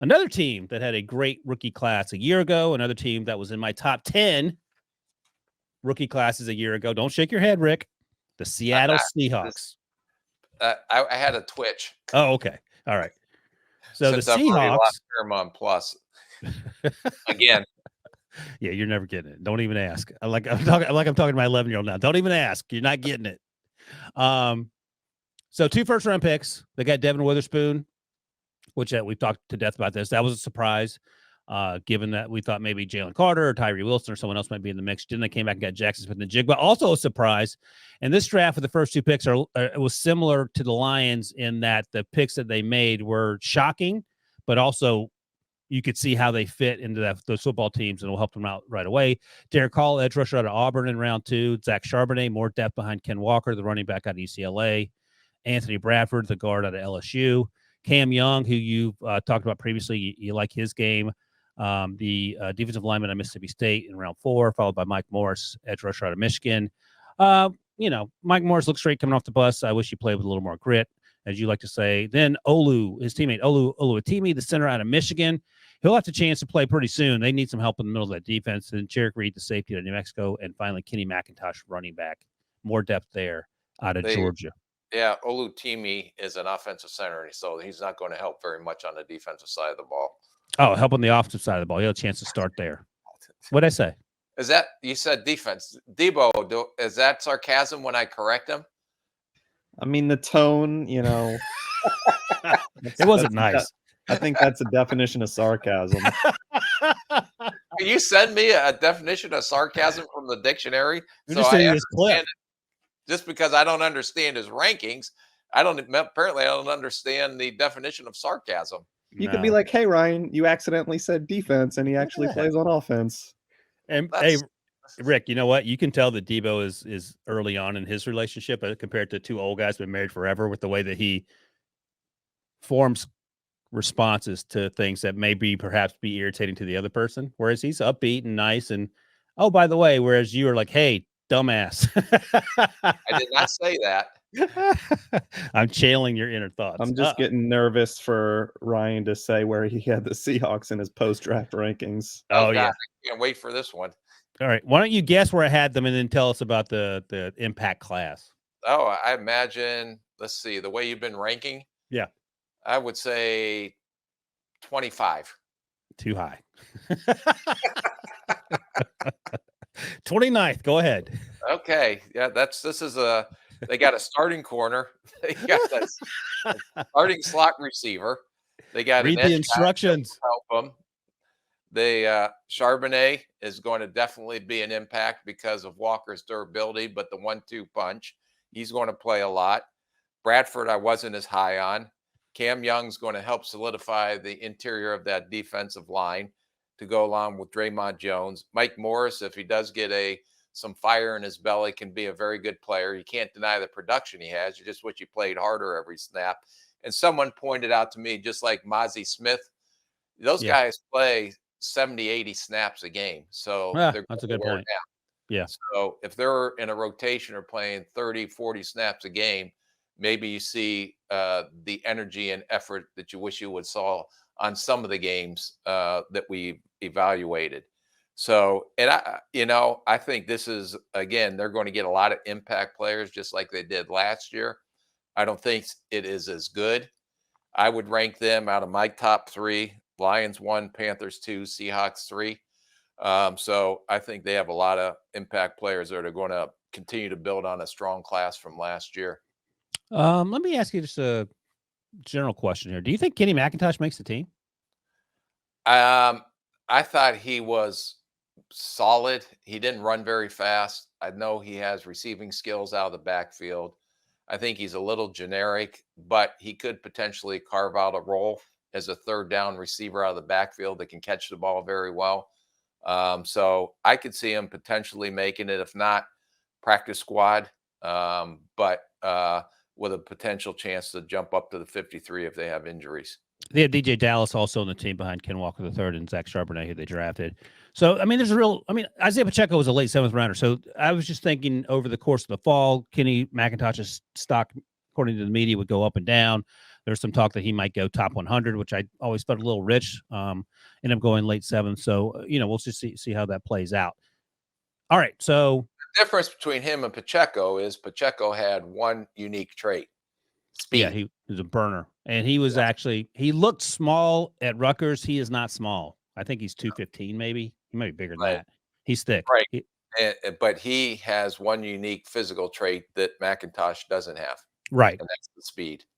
Another team that had a great rookie class a year ago, another team that was in my top 10 rookie classes a year ago. Don't shake your head, Rick. The Seattle Seahawks. I had a twitch. Oh, okay. All right. So Since the I've already Seahawks. lost Paramount Plus. Again. Yeah, you're never getting it. Don't even ask. I'm talking to my 11-year-old now. Don't even ask. You're not getting it. So 2 first-round picks. They got Devin Witherspoon, which we've talked to death about this. That was a surprise, given that we thought maybe Jalen Carter or Tyree Wilson or someone else might be in the mix. Then they came back and got Jackson Smith and Jigba. Also a surprise. And this draft with the first 2 picks was similar to the Lions in that the picks that they made were shocking, but also you could see how they fit into those football teams, and it'll help them out right away. Derek Hall, edge rusher out of Auburn in round 2. Zach Charbonnet, more depth behind Ken Walker, the running back out of UCLA. Anthony Bradford, the guard out of LSU. Cam Young, who you talked about previously, you like his game. The defensive lineman at Mississippi State in round 4, followed by Mike Morris, edge rusher out of Michigan. Mike Morris looks great coming off the bus. I wish he played with a little more grit, as you like to say. Then his teammate Olu Atimi, the center out of Michigan. He'll have a chance to play pretty soon. They need some help in the middle of that defense. And Cherrick Reed, the safety out of New Mexico. And finally, Kenny McIntosh, running back. More depth there out of Georgia. Yeah, Olu Atimi is an offensive center, so he's not going to help very much on the defensive side of the ball. Oh, help on the offensive side of the ball. He'll have a chance to start there. What'd I say? Is that, you said defense. Debo, is that sarcasm when I correct him? I mean, the tone, it wasn't nice. I think that's a definition of sarcasm. Can you send me a definition of sarcasm from the dictionary? Just because I don't understand his rankings, apparently I don't understand the definition of sarcasm. You could be like, hey, Ryan, you accidentally said defense, and he actually plays on offense. And hey, Rick, you know what? You can tell that Debo is early on in his relationship compared to 2 old guys been married forever, with the way that he forms responses to things that may perhaps be irritating to the other person. Whereas he's upbeat and nice. And, oh, by the way, whereas you are like, hey, dumbass. I did not say that. I'm channeling your inner thoughts. I'm just getting nervous for Ryan to say where he had the Seahawks in his post-draft rankings. Oh God, yeah. I can't wait for this one. All right. Why don't you guess where I had them and then tell us about the impact class? Oh, I imagine, let's see, the way you've been ranking. Yeah. I would say 25. Too high. 29th. Go ahead. Okay. Yeah, they got a starting corner. They got a starting slot receiver. They got read the instructions. Help them. Charbonnet is going to definitely be an impact because of Walker's durability, but the 1-2 punch, he's going to play a lot. Bradford, I wasn't as high on. Cam Young's going to help solidify the interior of that defensive line to go along with Draymond Jones. Mike Morris, if he does get some fire in his belly, can be a very good player. You can't deny the production he has. You just wish he played harder every snap. And someone pointed out to me, just like Mozzie Smith, those guys play 70, 80 snaps a game. So that's a good point. Yeah. So if they're in a rotation or playing 30, 40 snaps a game, maybe you see the energy and effort that you wish you would saw on some of the games that we evaluated. So, and I think this is, again, they're going to get a lot of impact players just like they did last year. I don't think it is as good. I would rank them out of my top 3, Lions 1, Panthers 2, Seahawks 3. So I think they have a lot of impact players that are going to continue to build on a strong class from last year. Let me ask you just a general question here. Do you think Kenny McIntosh makes the team? I thought he was solid. He didn't run very fast. I know he has receiving skills out of the backfield. I think he's a little generic, but he could potentially carve out a role as a third down receiver out of the backfield that can catch the ball very well. So I could see him potentially making it, if not practice squad, but with a potential chance to jump up to the 53 if they have injuries. They have DJ Dallas also on the team behind Ken Walker III and Zach Charbonnet, who they drafted. So, Isaiah Pacheco was a late 7th rounder. So I was just thinking over the course of the fall, Kenny McIntosh's stock, according to the media, would go up and down. There's some talk that he might go top 100, which I always felt a little rich. End up going late 7th. So, we'll just see how that plays out. All right. So The difference between him and Pacheco is Pacheco had one unique trait: speed. yeah, he was a burner. And he was Yeah. he looked small at Rutgers. He is not small. I think he's 215, maybe. He might be bigger than Right. that. He's thick. Right. But he has one unique physical trait that McIntosh doesn't have, Right. and that's the speed.